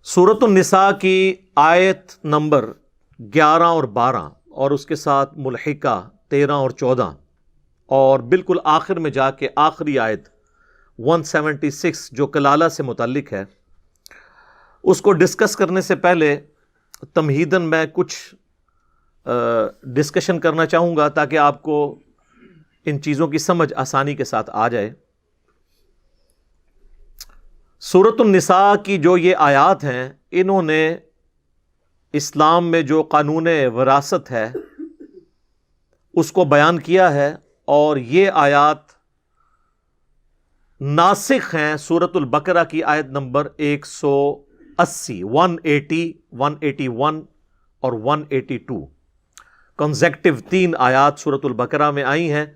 سورۃ النساء کی آیت نمبر 11 اور 12 اور اس کے ساتھ ملحقہ 13 اور 14 اور بالکل آخر میں جا کے آخری آیت 176 جو کلالہ سے متعلق ہے، اس کو ڈسکس کرنے سے پہلے تمہیداً میں کچھ ڈسکشن کرنا چاہوں گا تاکہ آپ کو ان چیزوں کی سمجھ آسانی کے ساتھ آ جائے۔ سورۃ النساء کی جو یہ آیات ہیں، انہوں نے اسلام میں جو قانون وراثت ہے اس کو بیان کیا ہے، اور یہ آیات ناسخ ہیں سورۃ البقرہ کی آیت نمبر 180، 180، 181 اور 182 کنزیکٹیو 3 آیات سورۃ البقرہ میں آئی ہیں،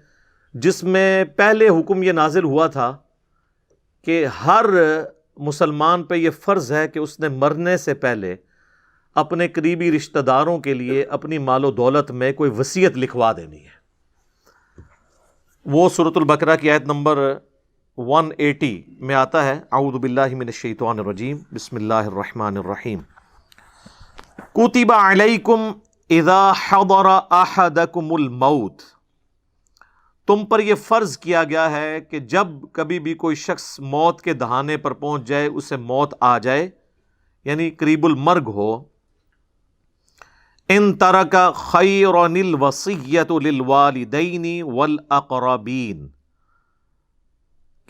جس میں پہلے حکم یہ نازل ہوا تھا کہ ہر مسلمان پہ یہ فرض ہے کہ اس نے مرنے سے پہلے اپنے قریبی رشتہ داروں کے لیے اپنی مال و دولت میں کوئی وصیت لکھوا دینی ہے۔ وہ سورۃ البقرہ کی آیت نمبر 180 میں آتا ہے، اعوذ باللہ من الشیطان الرجیم، بسم اللہ الرحمن الرحیم، کتب علیکم اذا حضر احدکم الموت، تم پر یہ فرض کیا گیا ہے کہ جب کبھی بھی کوئی شخص موت کے دہانے پر پہنچ جائے، اسے موت آ جائے، یعنی قریب المرگ ہو، ان ترک خیرا الوصیۃ للوالدین والاقربین،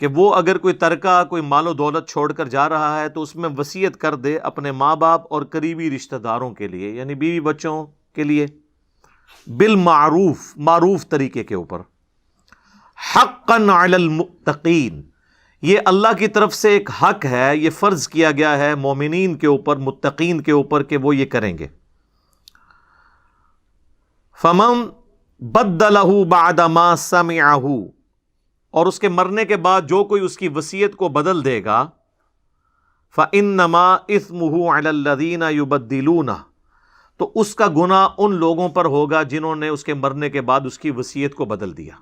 کہ وہ اگر کوئی ترکہ کوئی مال و دولت چھوڑ کر جا رہا ہے تو اس میں وصیت کر دے اپنے ماں باپ اور قریبی رشتہ داروں کے لیے، یعنی بیوی بچوں کے لیے، بالمعروف، معروف طریقے کے اوپر، حقا علی المتقین، یہ اللہ کی طرف سے ایک حق ہے، یہ فرض کیا گیا ہے مومنین کے اوپر، متقین کے اوپر کہ وہ یہ کریں گے۔ فمن بدلہ بعد ما سمعہ، اور اس کے مرنے کے بعد جو کوئی اس کی وصیت کو بدل دے گا، فإنما اثمہ علی الذین یبدلونہ، تو اس کا گناہ ان لوگوں پر ہوگا جنہوں نے اس کے مرنے کے بعد اس کی وصیت کو بدل دیا۔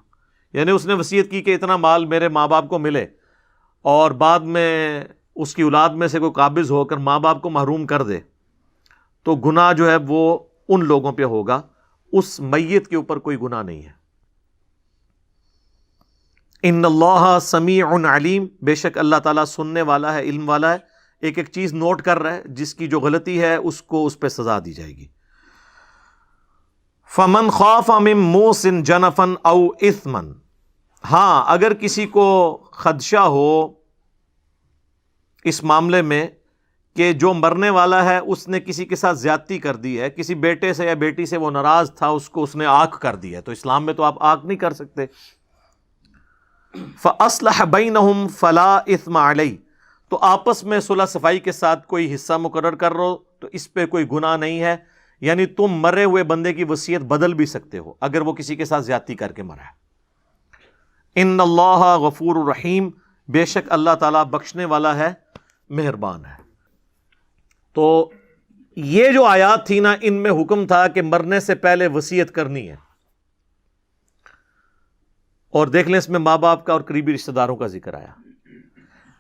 یعنی اس نے وصیت کی کہ اتنا مال میرے ماں باپ کو ملے، اور بعد میں اس کی اولاد میں سے کوئی قابض ہو کر ماں باپ کو محروم کر دے، تو گناہ جو ہے وہ ان لوگوں پہ ہوگا، اس میت کے اوپر کوئی گناہ نہیں ہے۔ ان اللہ سمیع علیم، بے شک اللہ تعالیٰ سننے والا ہے، علم والا ہے، ایک ایک چیز نوٹ کر رہا ہے، جس کی جو غلطی ہے اس کو اس پہ سزا دی جائے گی۔ فمن خاف من موص جنفا او اثما، ہاں اگر کسی کو خدشہ ہو اس معاملے میں کہ جو مرنے والا ہے اس نے کسی کے ساتھ زیادتی کر دی ہے، کسی بیٹے سے یا بیٹی سے وہ ناراض تھا، اس کو اس نے آنکھ کر دی ہے، تو اسلام میں تو آپ آنکھ نہیں کر سکتے، فَأَصْلَحَ بَيْنَهُمْ فَلَا إِثْمَ عَلَيْهِ، تو آپس میں صلح صفائی کے ساتھ کوئی حصہ مقرر کر رہو تو اس پہ کوئی گناہ نہیں ہے، یعنی تم مرے ہوئے بندے کی وصیت بدل بھی سکتے ہو اگر وہ کسی کے ساتھ زیادتی کر کے مرا ہے۔ ان اللہ غفور الرحیم، بے شک اللہ تعالیٰ بخشنے والا ہے، مہربان ہے۔ تو یہ جو آیات تھی نا، ان میں حکم تھا کہ مرنے سے پہلے وصیت کرنی ہے، اور دیکھ لیں اس میں ماں باپ کا اور قریبی رشتہ داروں کا ذکر آیا،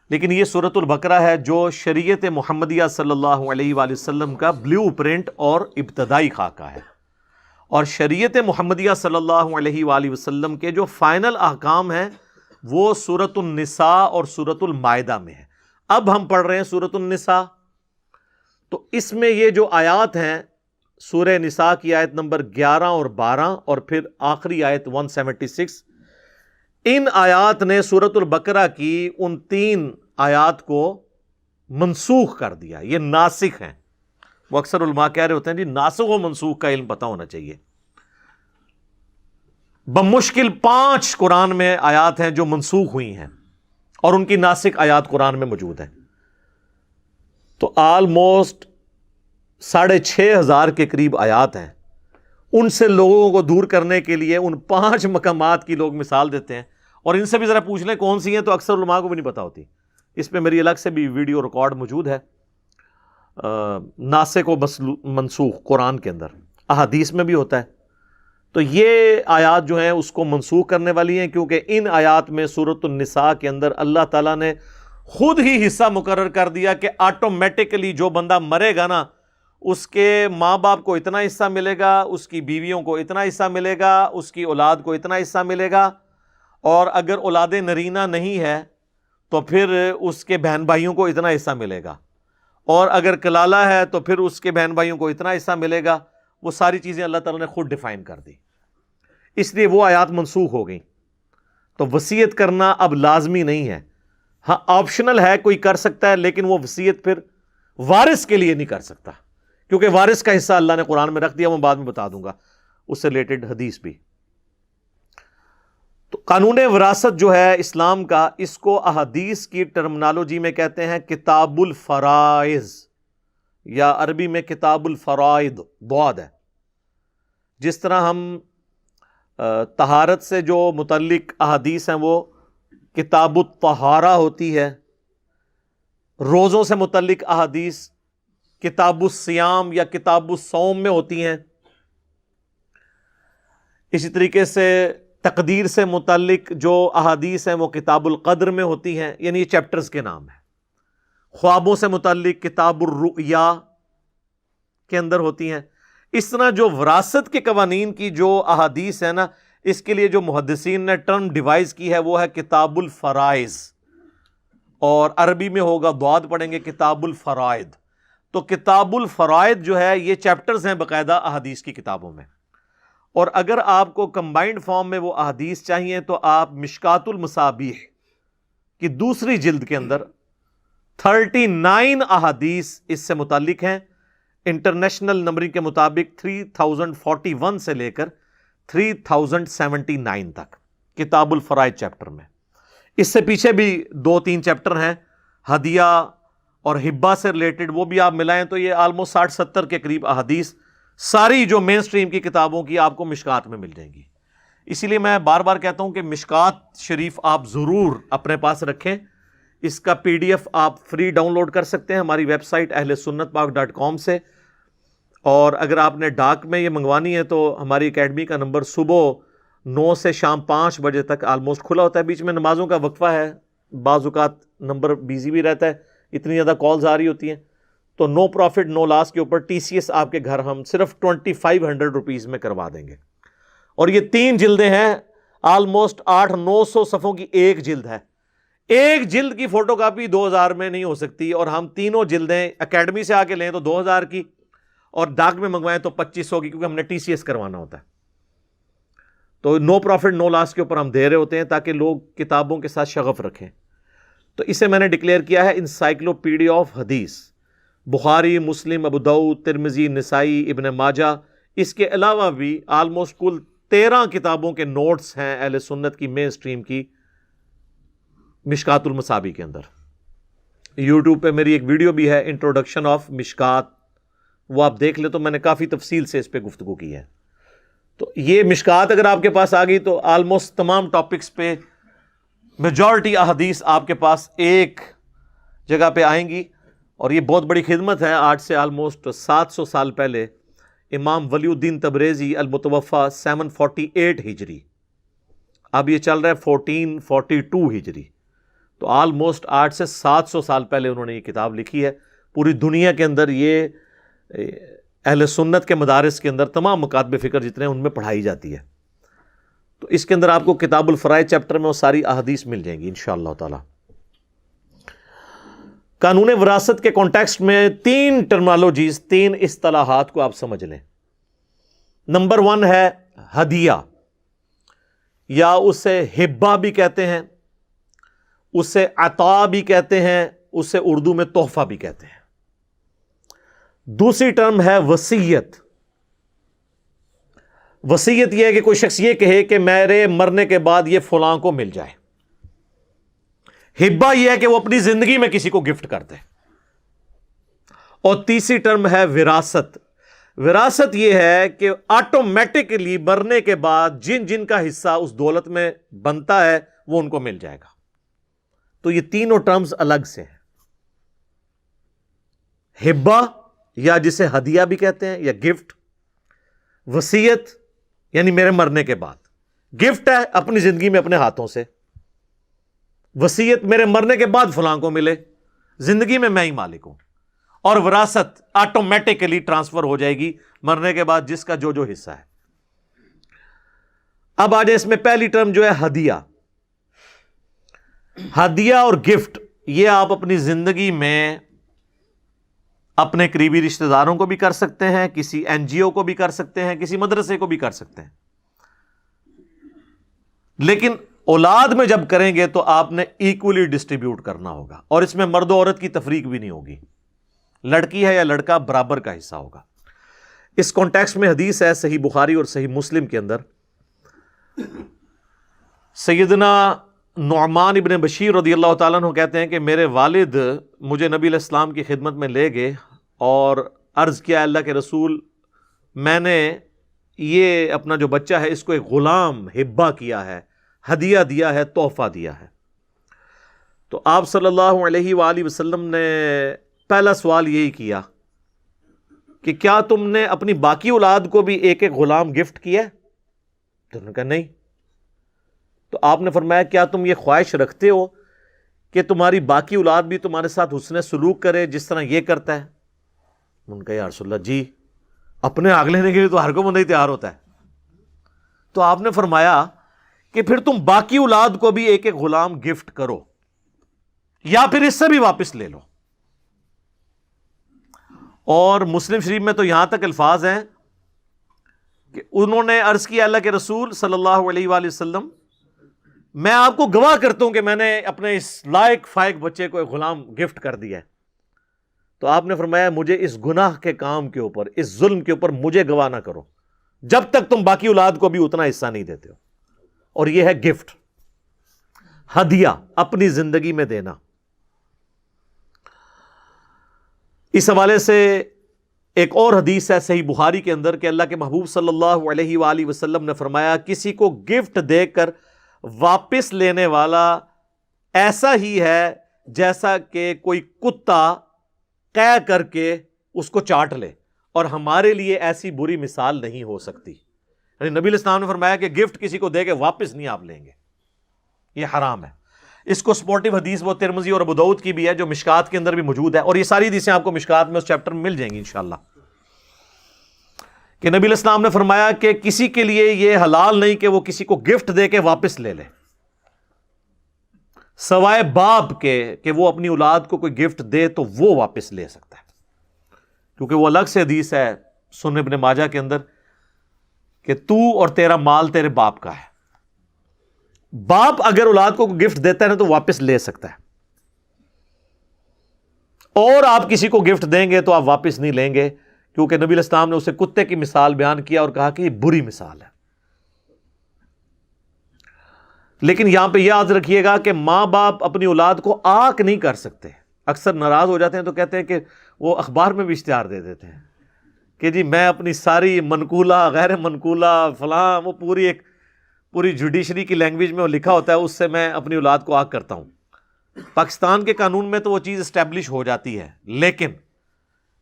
لیکن یہ سورۃ البقرہ ہے جو شریعت محمدیہ صلی اللہ علیہ وآلہ وسلم کا بلیو پرنٹ اور ابتدائی خاکہ ہے، اور شریعت محمدیہ صلی اللہ علیہ وآلہ وسلم کے جو فائنل احکام ہیں وہ سورۃ النساء اور سورۃ المائدہ میں ہے۔ اب ہم پڑھ رہے ہیں سورۃ النساء، تو اس میں یہ جو آیات ہیں، سورہ نساء کی آیت نمبر 11 اور 12 اور پھر آخری آیت 176، ان آیات نے سورۃ البقرہ کی ان 3 آیات کو منسوخ کر دیا، یہ ناسخ ہیں۔ وہ اکثر علماء کہہ رہے ہوتے ہیں جی ناسخ و منسوخ کا علم پتہ ہونا چاہیے۔ بمشکل 5 قرآن میں آیات ہیں جو منسوخ ہوئی ہیں، اور ان کی ناسخ آیات قرآن میں موجود ہیں، تو آلموسٹ 6,500 کے قریب آیات ہیں۔ ان سے لوگوں کو دور کرنے کے لیے ان 5 مقامات کی لوگ مثال دیتے ہیں، اور ان سے بھی ذرا پوچھ لیں کون سی ہیں، تو اکثر علماء کو بھی نہیں پتہ ہوتی۔ اس پہ میری الگ سے بھی ویڈیو ریکارڈ موجود ہے، ناسخ و منسوخ قرآن کے اندر، احادیث میں بھی ہوتا ہے۔ تو یہ آیات جو ہیں اس کو منسوخ کرنے والی ہیں، کیونکہ ان آیات میں سورۃ النساء کے اندر اللہ تعالیٰ نے خود ہی حصہ مقرر کر دیا کہ آٹومیٹکلی جو بندہ مرے گا نا اس کے ماں باپ کو اتنا حصہ ملے گا، اس کی بیویوں کو اتنا حصہ ملے گا، اس کی اولاد کو اتنا حصہ ملے گا، اور اگر اولاد نرینہ نہیں ہے تو پھر اس کے بہن بھائیوں کو اتنا حصہ ملے گا، اور اگر کلالہ ہے تو پھر اس کے بہن بھائیوں کو اتنا حصہ ملے گا۔ وہ ساری چیزیں اللہ تعالیٰ نے خود ڈیفائن کر دی، اس لیے وہ آیات منسوخ ہو گئیں۔ تو وصیت کرنا اب لازمی نہیں ہے، ہاں آپشنل ہے، کوئی کر سکتا ہے، لیکن وہ وصیت پھر وارث کے لیے نہیں کر سکتا، کیونکہ وارث کا حصہ اللہ نے قرآن میں رکھ دیا، میں بعد میں بتا دوں گا اس سے ریلیٹڈ حدیث بھی۔ تو قانون وراثت جو ہے اسلام کا، اس کو احادیث کی ٹرمنالوجی میں کہتے ہیں کتاب الفرائض، یا عربی میں کتاب الفرائض ضاد ہے۔ جس طرح ہم طہارت سے جو متعلق احادیث ہیں وہ کتاب الطہارہ ہوتی ہے، روزوں سے متعلق احادیث کتاب الصیام یا کتاب الصوم میں ہوتی ہیں، اسی طریقے سے تقدیر سے متعلق جو احادیث ہیں وہ کتاب القدر میں ہوتی ہیں، یعنی یہ چیپٹرز کے نام ہیں۔ خوابوں سے متعلق کتاب الرؤیا کے اندر ہوتی ہیں۔ اس طرح جو وراثت کے قوانین کی جو احادیث ہے نا، اس کے لیے جو محدثین نے ٹرم ڈیوائز کی ہے وہ ہے کتاب الفرائض، اور عربی میں ہوگا ضاد پڑھیں گے کتاب الفرائض۔ تو کتاب الفرائض جو ہے یہ چیپٹرز ہیں باقاعدہ احادیث کی کتابوں میں، اور اگر آپ کو کمبائنڈ فارم میں وہ احادیث چاہیے تو آپ مشکات المصابیح کی دوسری جلد کے اندر 39 احادیث اس سے متعلق ہیں، انٹرنیشنل نمبرنگ کے مطابق 3041 سے لے کر 3079 تک کتاب الفرائض چیپٹر میں۔ اس سے پیچھے بھی 2-3 چیپٹر ہیں ہدیہ اور ہبہ سے ریلیٹڈ، وہ بھی آپ ملائیں تو یہ آلموسٹ 60-70 کے قریب احادیث ساری جو مین سٹریم کی کتابوں کی آپ کو مشکات میں مل جائیں گی۔ اسی لیے میں بار بار کہتا ہوں کہ مشکات شریف آپ ضرور اپنے پاس رکھیں۔ اس کا PDF آپ فری ڈاؤن لوڈ کر سکتے ہیں ہماری ویب سائٹ اہلسنتپاک.com سے، اور اگر آپ نے ڈاک میں یہ منگوانی ہے تو ہماری اکیڈمی کا نمبر صبح 9 سے شام 5 بجے تک آلموسٹ کھلا ہوتا ہے، بیچ میں نمازوں کا وقفہ ہے، بعض اوقات نمبر بیزی بھی رہتا ہے، اتنی زیادہ کالز آ رہی ہوتی ہیں، تو نو پروفٹ نو لاس کے اوپر TCS آپ کے گھر ہم صرف 2500 روپیز میں کروا دیں گے۔ اور یہ 3 جلدیں ہیں، آلموسٹ 800-900 صفحوں کی ایک جلد ہے۔ ایک جلد کی فوٹو کاپی 2000 میں نہیں ہو سکتی، اور ہم تینوں جلدیں اکیڈمی سے آ کے لیں تو 2000 کی، اور ڈاک میں منگوائیں تو 2500 کی، کیونکہ ہم نے TCS کروانا ہوتا ہے۔ تو نو پروفٹ نو لاس کے اوپر ہم دے رہے ہوتے ہیں تاکہ لوگ کتابوں کے ساتھ شغف رکھیں۔ تو اسے میں نے ڈکلیئر کیا ہے انسائکلوپیڈیا آف حدیث، بخاری، مسلم، ابو داؤد، ترمذی، نسائی، ابن ماجہ، اس کے علاوہ بھی آلموسٹ کل 13 کتابوں کے نوٹس ہیں اہل سنت کی مین سٹریم کی مشکات المصابیح کے اندر۔ یوٹیوب پہ میری ایک ویڈیو بھی ہے انٹروڈکشن آف مشکات، وہ آپ دیکھ لیں تو میں نے کافی تفصیل سے اس پہ گفتگو کی ہے۔ تو یہ مشکات اگر آپ کے پاس آ گئی تو آلموسٹ تمام ٹاپکس پہ میجورٹی احادیث آپ کے پاس ایک جگہ پہ آئیں گی، اور یہ بہت بڑی خدمت ہے۔ آج سے آلموسٹ 700 سال پہلے امام ولی الدین تبریزی المتوفی 748 ہجری، اب یہ چل رہا ہے 1442 ہجری، تو آلموسٹ 8 سے 700 سال پہلے انہوں نے یہ کتاب لکھی ہے۔ پوری دنیا کے اندر یہ اہل سنت کے مدارس کے اندر تمام مکاتب فکر جتنے ہیں ان میں پڑھائی جاتی ہے۔ تو اس کے اندر آپ کو کتاب الفرائض چیپٹر میں وہ ساری احادیث مل جائیں گی انشاءاللہ تعالی۔ قانون وراثت کے کانٹیکسٹ میں 3 ٹرمنالوجیز، 3 اصطلاحات کو آپ سمجھ لیں۔ نمبر 1 ہے ہدیہ، یا اسے ہبہ بھی کہتے ہیں، اسے عطا بھی کہتے ہیں، اسے اردو میں تحفہ بھی کہتے ہیں۔ دوسری ٹرم ہے وصیت۔ وصیت یہ ہے کہ کوئی شخص یہ کہے کہ میرے مرنے کے بعد یہ فلاں کو مل جائے۔ ہبہ یہ ہے کہ وہ اپنی زندگی میں کسی کو گفٹ کر دے۔ اور تیسری ٹرم ہے وراثت۔ وراثت یہ ہے کہ آٹومیٹکلی مرنے کے بعد جن جن کا حصہ اس دولت میں بنتا ہے وہ ان کو مل جائے گا۔ تو یہ تینوں ٹرمز الگ سے ہیں، ہبہ یا جسے ہدیہ بھی کہتے ہیں یا گفٹ، وصیت یعنی میرے مرنے کے بعد، گفٹ ہے اپنی زندگی میں اپنے ہاتھوں سے وصیت میرے مرنے کے بعد فلاں کو ملے، زندگی میں ہی مالک ہوں، اور وراثت آٹومیٹکلی ٹرانسفر ہو جائے گی مرنے کے بعد جس کا جو حصہ ہے۔ اب آ جائے اس میں پہلی ٹرم جو ہے ہدیہ۔ ہدیہ اور گفٹ یہ آپ اپنی زندگی میں اپنے قریبی رشتہ داروں کو بھی کر سکتے ہیں، کسی این جی او کو بھی کر سکتے ہیں، کسی مدرسے کو بھی کر سکتے ہیں، لیکن اولاد میں جب کریں گے تو آپ نے ایکولی ڈسٹریبیوٹ کرنا ہوگا، اور اس میں مرد و عورت کی تفریق بھی نہیں ہوگی، لڑکی ہے یا لڑکا برابر کا حصہ ہوگا۔ اس کانٹیکسٹ میں حدیث ہے صحیح بخاری اور صحیح مسلم کے اندر، سیدنا نعمان ابن بشیر رضی اللہ تعالیٰ عنہ کہتے ہیں کہ میرے والد مجھے نبی علیہ السلام کی خدمت میں لے گئے اور عرض کیا اللہ کے رسول، میں نے یہ اپنا جو بچہ ہے اس کو ایک غلام ہبہ کیا ہے، ہدیہ دیا ہے، تحفہ دیا ہے۔ تو آپ صلی اللہ علیہ وآلہ وسلم نے پہلا سوال یہی کیا کہ کیا تم نے اپنی باقی اولاد کو بھی ایک ایک غلام گفٹ کیا ہے؟ تو انہوں نے کہا نہیں۔ تو آپ نے فرمایا کیا تم یہ خواہش رکھتے ہو کہ تمہاری باقی اولاد بھی تمہارے ساتھ حسن سلوک کرے جس طرح یہ کرتا ہے؟ ان کا یا رسول اللہ جی، اپنے آگ لینے کے لیے تو ہر کو بندہ ہی تیار ہوتا ہے۔ تو آپ نے فرمایا کہ پھر تم باقی اولاد کو بھی ایک ایک غلام گفٹ کرو، یا پھر اس سے بھی واپس لے لو۔ اور مسلم شریف میں تو یہاں تک الفاظ ہیں کہ انہوں نے عرض کیا اللہ کے رسول صلی اللہ علیہ وآلہ وسلم، میں آپ کو گواہ کرتا ہوں کہ میں نے اپنے اس لائق فائق بچے کو ایک غلام گفٹ کر دیا ہے۔ تو آپ نے فرمایا مجھے اس گناہ کے کام کے اوپر، اس ظلم کے اوپر مجھے گواہ نہ کرو جب تک تم باقی اولاد کو بھی اتنا حصہ نہیں دیتے ہو۔ اور یہ ہے گفٹ، ہدیہ، اپنی زندگی میں دینا۔ اس حوالے سے ایک اور حدیث ہے صحیح بخاری کے اندر کہ اللہ کے محبوب صلی اللہ علیہ وآلہ وسلم نے فرمایا کسی کو گفٹ دے کر واپس لینے والا ایسا ہی ہے جیسا کہ کوئی کتا قے کر کے اس کو چاٹ لے، اور ہمارے لیے ایسی بری مثال نہیں ہو سکتی۔ یعنی نبی علیہ السلام نے فرمایا کہ گفٹ کسی کو دے کے واپس نہیں آپ لیں گے، یہ حرام ہے۔ اس کو سپورٹیو حدیث وہ ترمذی اور ابو داؤد کی بھی ہے جو مشکات کے اندر بھی موجود ہے، اور یہ ساری حدیثیں آپ کو مشکات میں اس چیپٹر میں مل جائیں گی انشاءاللہ، کہ نبی علیہ السلام نے فرمایا کہ کسی کے لیے یہ حلال نہیں کہ وہ کسی کو گفٹ دے کے واپس لے لے، سوائے باپ کے کہ وہ اپنی اولاد کو کوئی گفٹ دے تو وہ واپس لے سکتا ہے، کیونکہ وہ الگ سے حدیث ہے سنن ابن ماجہ کے اندر کہ تو اور تیرا مال تیرے باپ کا ہے۔ باپ اگر اولاد کو گفٹ دیتا ہے نا تو واپس لے سکتا ہے، اور آپ کسی کو گفٹ دیں گے تو آپ واپس نہیں لیں گے، کیونکہ نبی علیہ السلام نے اسے کتے کی مثال بیان کیا اور کہا کہ یہ بری مثال ہے۔ لیکن یہاں پہ یاد رکھیے گا کہ ماں باپ اپنی اولاد کو آنکھ نہیں کر سکتے۔ اکثر ناراض ہو جاتے ہیں تو کہتے ہیں کہ وہ اخبار میں بھی اشتہار دے دیتے ہیں کہ جی میں اپنی ساری منقولہ غیر منقولہ فلاں، وہ پوری جوڈیشری کی لینگویج میں وہ لکھا ہوتا ہے، اس سے میں اپنی اولاد کو آگ کرتا ہوں۔ پاکستان کے قانون میں تو وہ چیز اسٹیبلش ہو جاتی ہے، لیکن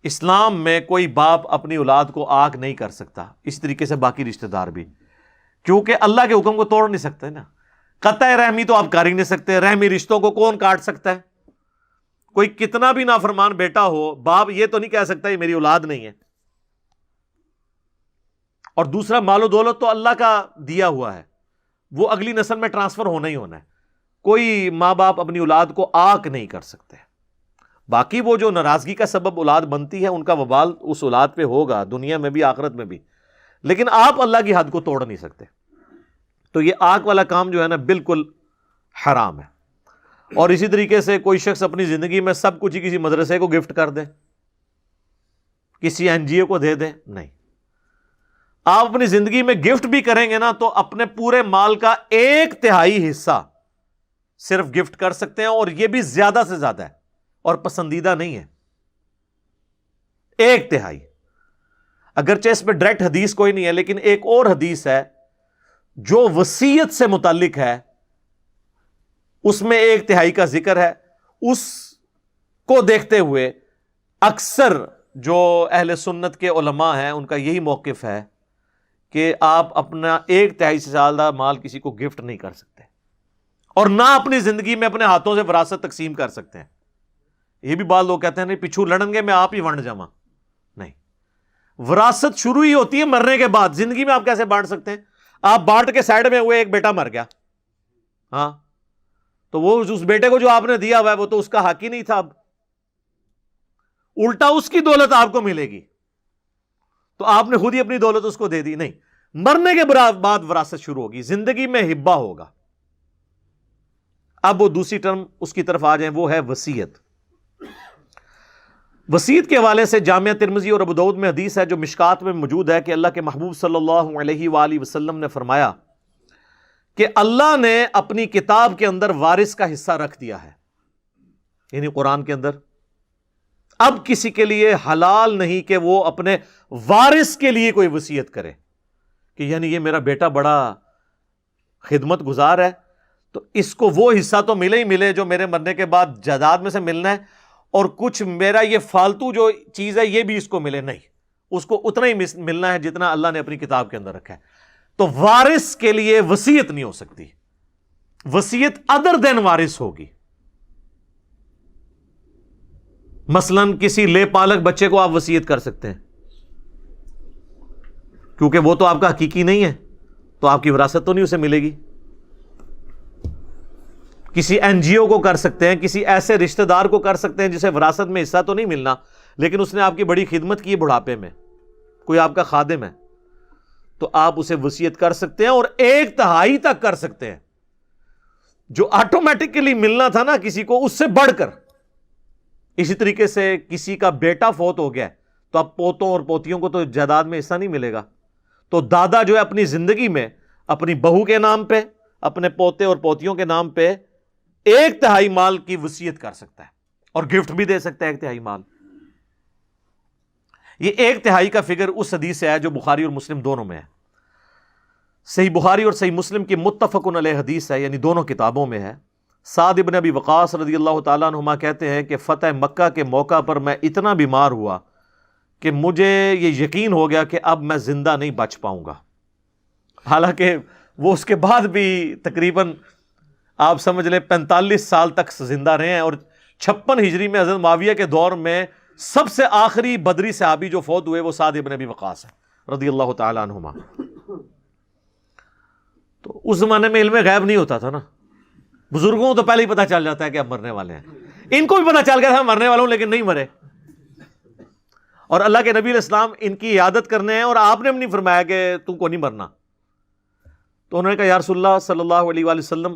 اسلام میں کوئی باپ اپنی اولاد کو آگ نہیں کر سکتا، اس طریقے سے باقی رشتہ دار بھی، کیونکہ اللہ کے حکم کو توڑ نہیں سکتے نا۔ قطع رحمی تو آپ کر ہی نہیں سکتے، رحمی رشتوں کو کون کاٹ سکتا ہے؟ کوئی کتنا بھی نافرمان بیٹا ہو، باپ یہ تو نہیں کہہ سکتا یہ میری اولاد نہیں ہے۔ اور دوسرا، مال و دولت تو اللہ کا دیا ہوا ہے، وہ اگلی نسل میں ٹرانسفر ہونا ہی ہونا ہے، کوئی ماں باپ اپنی اولاد کو آنکھ نہیں کر سکتے۔ باقی وہ جو ناراضگی کا سبب اولاد بنتی ہے ان کا وبال اس اولاد پہ ہوگا، دنیا میں بھی آخرت میں بھی، لیکن آپ اللہ کی حد کو توڑ نہیں سکتے۔ تو یہ آنکھ والا کام جو ہے نا بالکل حرام ہے۔ اور اسی طریقے سے کوئی شخص اپنی زندگی میں سب کچھ ہی کسی مدرسے کو گفٹ کر دے، کسی این جی او کو دے دے، نہیں۔ آپ اپنی زندگی میں گفٹ بھی کریں گے نا تو اپنے پورے مال کا 1/3 حصہ صرف گفٹ کر سکتے ہیں، اور یہ بھی زیادہ سے زیادہ ہے اور پسندیدہ نہیں ہے۔ 1/3، اگرچہ اس پہ ڈائریکٹ حدیث کوئی نہیں ہے، لیکن ایک اور حدیث ہے جو وصیت سے متعلق ہے، اس میں 1/3 کا ذکر ہے۔ اس کو دیکھتے ہوئے اکثر جو اہل سنت کے علماء ہیں ان کا یہی موقف ہے کہ آپ اپنا 1/3 سے زیادہ مال کسی کو گفٹ نہیں کر سکتے، اور نہ اپنی زندگی میں اپنے ہاتھوں سے وراثت تقسیم کر سکتے ہیں. یہ بھی بعض لوگ کہتے ہیں نہیں پچھو لڑن گے میں آپ ہی ونڈ جاواں. نہیں، وراثت شروع ہی ہوتی ہے مرنے کے بعد. زندگی میں آپ کیسے بانٹ سکتے ہیں؟ آپ بانٹ کے سائڈ میں ہوئے، ایک بیٹا مر گیا، ہاں تو وہ اس بیٹے کو جو آپ نے دیا ہوا ہے وہ تو اس کا حق ہی نہیں تھا. اب الٹا اس کی دولت آپ کو ملے گی، تو آپ نے خود ہی اپنی دولت اس کو دے دی. نہیں، مرنے کے بعد وراثت شروع ہوگی. زندگی میں ہبہ ہوگا. اب وہ دوسری ٹرم اس کی طرف آ جائیں، وہ ہے وصیت. وصیت کے حوالے سے جامعہ ترمذی اور ابو داؤد میں حدیث ہے جو مشکات میں موجود ہے کہ اللہ کے محبوب صلی اللہ علیہ وآلہ وسلم نے فرمایا کہ اللہ نے اپنی کتاب کے اندر وارث کا حصہ رکھ دیا ہے، یعنی قرآن کے اندر. اب کسی کے لیے حلال نہیں کہ وہ اپنے وارث کے لیے کوئی وصیت کرے کہ یعنی یہ میرا بیٹا بڑا خدمت گزار ہے تو اس کو وہ حصہ تو ملے ہی ملے جو میرے مرنے کے بعد جائیداد میں سے ملنا ہے، اور کچھ میرا یہ فالتو جو چیز ہے یہ بھی اس کو ملے. نہیں، اس کو اتنا ہی ملنا ہے جتنا اللہ نے اپنی کتاب کے اندر رکھا ہے. تو وارث کے لیے وصیت نہیں ہو سکتی. وصیت ادر دین وارث ہوگی. مثلا کسی لے پالک بچے کو آپ وصیت کر سکتے ہیں کیونکہ وہ تو آپ کا حقیقی نہیں ہے، تو آپ کی وراثت تو نہیں اسے ملے گی. کسی این جی او کو کر سکتے ہیں، کسی ایسے رشتہ دار کو کر سکتے ہیں جسے وراثت میں حصہ تو نہیں ملنا لیکن اس نے آپ کی بڑی خدمت کی بڑھاپے میں، کوئی آپ کا خادم ہے تو آپ اسے وصیت کر سکتے ہیں، اور 1/3 تک کر سکتے ہیں. جو آٹومیٹکلی ملنا تھا نا کسی کو، اس سے بڑھ کر. اسی طریقے سے کسی کا بیٹا فوت ہو گیا تو اب پوتوں اور پوتیوں کو تو جائیداد میں حصہ نہیں ملے گا، تو دادا جو ہے اپنی زندگی میں اپنی بہو کے نام پہ، اپنے پوتے اور پوتیوں کے نام پہ 1/3 مال کی وصیت کر سکتا ہے، اور گفٹ بھی دے سکتا ہے 1/3 مال. یہ 1/3 کا فگر اس حدیث سے ہے جو بخاری اور مسلم دونوں میں ہے. صحیح بخاری اور صحیح مسلم کی متفق علیہ حدیث ہے، یعنی دونوں کتابوں میں ہے. سعد ابن ابی وقاص رضی اللہ تعالیٰ عنہما کہتے ہیں کہ فتح مکہ کے موقع پر میں اتنا بیمار ہوا کہ مجھے یہ یقین ہو گیا کہ اب میں زندہ نہیں بچ پاؤں گا. حالانکہ وہ اس کے بعد بھی تقریباً آپ سمجھ لیں 45 سال تک زندہ رہے ہیں، اور 56 ہجری میں حضرت معاویہ کے دور میں سب سے آخری بدری صحابی جو فوت ہوئے وہ سعد ابن ابی وقاص ہے رضی اللہ تعالیٰ عنہما. تو اس زمانے میں علم غیب نہیں ہوتا تھا نا، بزرگوں کو تو پہلے ہی پتا چل جاتا ہے کہ اب مرنے والے ہیں. ان کو بھی پتا چل گیا تھا مرنے والوں لیکن نہیں مرے، اور اللہ کے نبی علیہ السلام ان کی عیادت کرنے ہیں اور آپ نے بھی نہیں فرمایا کہ تم کو نہیں مرنا. تو انہوں نے کہا یا رسول اللہ صلی اللہ علیہ وآلہ وسلم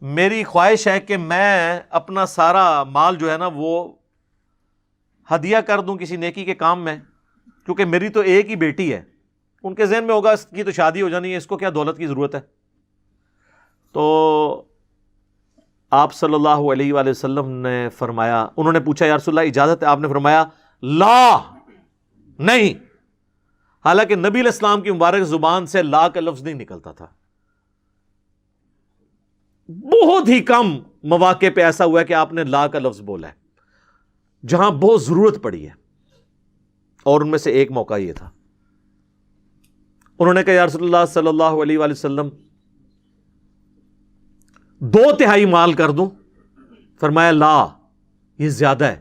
میری خواہش ہے کہ میں اپنا سارا مال جو ہے نا وہ ہدیہ کر دوں کسی نیکی کے کام میں، کیونکہ میری تو ایک ہی بیٹی ہے. ان کے ذہن میں ہوگا اس کی تو شادی ہو جانی ہے، اس کو کیا دولت کی ضرورت ہے. تو آپ صلی اللہ علیہ وآلہ وسلم نے فرمایا، انہوں نے پوچھا یا رسول اللہ اجازت ہے؟ آپ نے فرمایا لا، نہیں. حالانکہ نبی علیہ السلام کی مبارک زبان سے لا کا لفظ نہیں نکلتا تھا. بہت ہی کم مواقع پہ ایسا ہوا ہے کہ آپ نے لا کا لفظ بولا ہے جہاں بہت ضرورت پڑی ہے، اور ان میں سے ایک موقع یہ تھا. انہوں نے کہا یا رسول اللہ صلی اللہ علیہ وآلہ وسلم 2/3 مال کر دوں؟ فرمایا لا، یہ زیادہ ہے.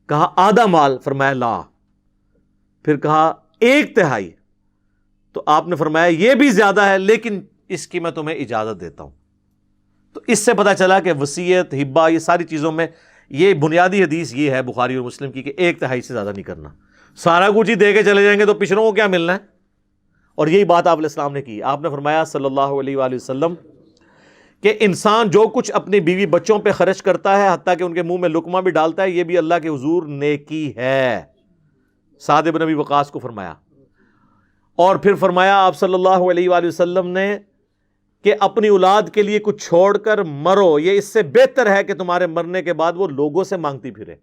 کہا آدھا مال؟ فرمایا لا. پھر کہا 1/3. تو آپ نے فرمایا یہ بھی زیادہ ہے لیکن اس کی میں تمہیں اجازت دیتا ہوں. تو اس سے پتا چلا کہ وصیت، ہبہ، یہ ساری چیزوں میں یہ بنیادی حدیث یہ ہے بخاری اور مسلم کی کہ 1/3 سے زیادہ نہیں کرنا. سارا کچھ ہی دے کے چلے جائیں گے تو پچھڑوں کو کیا ملنا ہے. اور یہی بات آپ علیہ السلام نے کی. آپ نے فرمایا صلی اللہ علیہ وآلہ وسلم کہ انسان جو کچھ اپنی بیوی بچوں پہ خرچ کرتا ہے حتیٰ کہ ان کے منہ میں لقمہ بھی ڈالتا ہے، یہ بھی اللہ کے حضور نیکی ہے. سعد بن ابی وقاص کو فرمایا. اور پھر فرمایا آپ صلی اللہ علیہ وآلہ وسلم نے کہ اپنی اولاد کے لیے کچھ چھوڑ کر مرو، یہ اس سے بہتر ہے کہ تمہارے مرنے کے بعد وہ لوگوں سے مانگتی پھرے.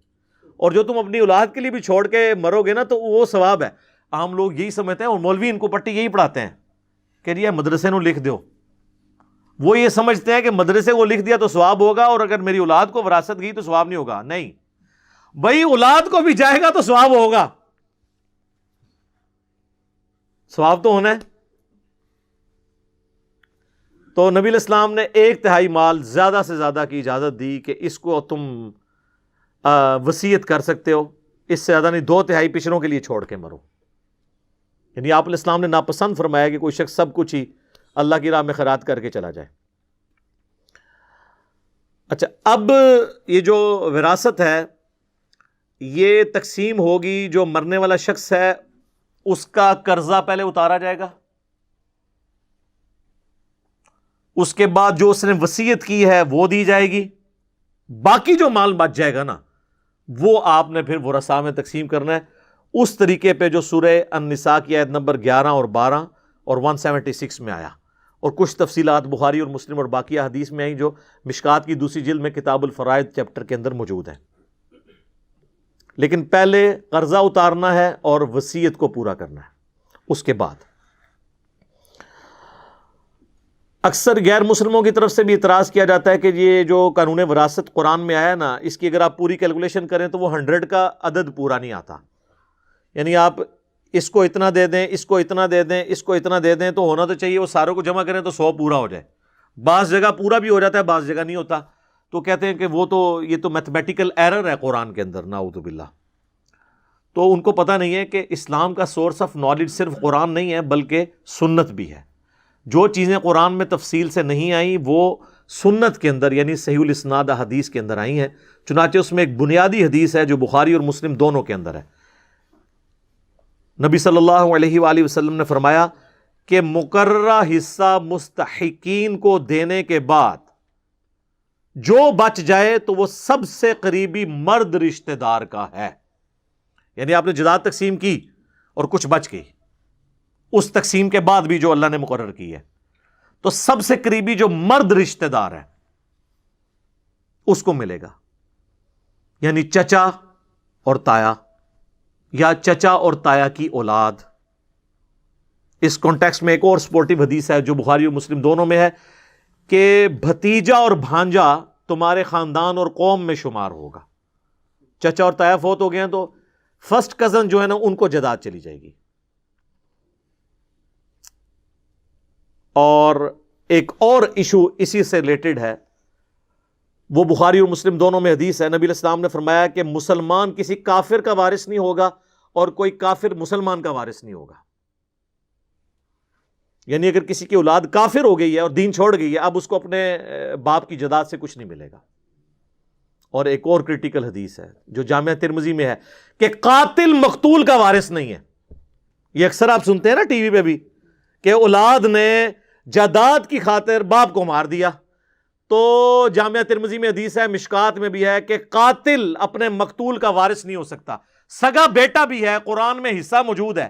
اور جو تم اپنی اولاد کے لیے بھی چھوڑ کے مرو گے نا تو وہ ثواب ہے. عام لوگ یہی سمجھتے ہیں، اور مولوی ان کو پٹی یہی پڑھاتے ہیں کہ یہ مدرسے نو لکھ دو. وہ یہ سمجھتے ہیں کہ مدرسے کو لکھ دیا تو ثواب ہوگا، اور اگر میری اولاد کو وراثت گئی تو ثواب نہیں ہوگا. نہیں بھائی، اولاد کو بھی جائے گا تو ثواب ہوگا، ثواب تو ہونا ہے. تو نبی علیہ السلام نے 1/3 مال زیادہ سے زیادہ کی اجازت دی کہ اس کو تم وصیت کر سکتے ہو، اس سے زیادہ نہیں، 2/3 پچھڑوں کے لیے چھوڑ کے مرو. یعنی آپ علیہ السلام نے ناپسند فرمایا کہ کوئی شخص سب کچھ ہی اللہ کی راہ میں خیرات کر کے چلا جائے. اچھا، اب یہ جو وراثت ہے یہ تقسیم ہوگی. جو مرنے والا شخص ہے اس کا قرضہ پہلے اتارا جائے گا، اس کے بعد جو اس نے وصیت کی ہے وہ دی جائے گی، باقی جو مال بچ جائے گا نا وہ آپ نے پھر ورثاء میں تقسیم کرنا ہے اس طریقے پہ جو سورہ النساء کی آیت نمبر 11 اور 12 اور 176 میں آیا. اور کچھ تفصیلات بخاری اور مسلم اور باقی حدیث میں آئیں جو مشکات کی دوسری جلد میں کتاب الفرائض چیپٹر کے اندر موجود ہیں. لیکن پہلے قرضہ اتارنا ہے اور وصیت کو پورا کرنا ہے. اس کے بعد اکثر غیر مسلموں کی طرف سے بھی اعتراض کیا جاتا ہے کہ یہ جو قانون وراثت قرآن میں آیا نا، اس کی اگر آپ پوری کیلکولیشن کریں تو وہ 100 کا عدد پورا نہیں آتا. یعنی آپ اس کو اتنا دے دیں، اس کو اتنا دے دیں، اس کو اتنا دے دیں، تو ہونا تو چاہیے وہ ساروں کو جمع کریں تو 100 پورا ہو جائے. بعض جگہ پورا بھی ہو جاتا ہے، بعض جگہ نہیں ہوتا. تو کہتے ہیں کہ وہ تو یہ تو میتھمیٹیکل ایرر ہے قرآن کے اندر، نعوذ باللہ. تو ان کو پتہ نہیں ہے کہ اسلام کا سورس آف نالج صرف قرآن نہیں ہے بلکہ سنت بھی ہے. جو چیزیں قرآن میں تفصیل سے نہیں آئیں وہ سنت کے اندر یعنی صحیح الاسناد حدیث کے اندر آئی ہیں. چنانچہ اس میں ایک بنیادی حدیث ہے جو بخاری اور مسلم دونوں کے اندر ہے. نبی صلی اللہ علیہ وآلہ وسلم نے فرمایا کہ مقررہ حصہ مستحقین کو دینے کے بعد جو بچ جائے تو وہ سب سے قریبی مرد رشتہ دار کا ہے. یعنی آپ نے جائیداد تقسیم کی اور کچھ بچ گئی، اس تقسیم کے بعد بھی جو اللہ نے مقرر کی ہے تو سب سے قریبی جو مرد رشتہ دار ہے اس کو ملے گا. یعنی چچا اور تایا یا چچا اور تایا کی اولاد. اس کانٹیکسٹ میں ایک اور سپورٹیو حدیث ہے جو بخاری اور مسلم دونوں میں ہے کہ بھتیجا اور بھانجا تمہارے خاندان اور قوم میں شمار ہوگا. چچا اور تایا فوت ہو گئے ہیں تو فرسٹ کزن جو ہے نا ان کو جائیداد چلی جائے گی. اور ایک اور ایشو اسی سے ریلیٹڈ ہے، وہ بخاری اور مسلم دونوں میں حدیث ہے. نبی علیہ السلام نے فرمایا کہ مسلمان کسی کافر کا وارث نہیں ہوگا اور کوئی کافر مسلمان کا وارث نہیں ہوگا. یعنی اگر کسی کی اولاد کافر ہو گئی ہے اور دین چھوڑ گئی ہے، اب اس کو اپنے باپ کی جائیداد سے کچھ نہیں ملے گا. اور ایک اور کرٹیکل حدیث ہے جو جامعہ ترمذی میں ہے کہ قاتل مقتول کا وارث نہیں ہے. یہ اکثر آپ سنتے ہیں نا ٹی وی پہ بھی کہ اولاد نے جائیداد کی خاطر باپ کو مار دیا. تو جامعہ ترمذی میں حدیث ہے، مشکات میں بھی ہے کہ قاتل اپنے مقتول کا وارث نہیں ہو سکتا. سگا بیٹا بھی ہے، قرآن میں حصہ موجود ہے.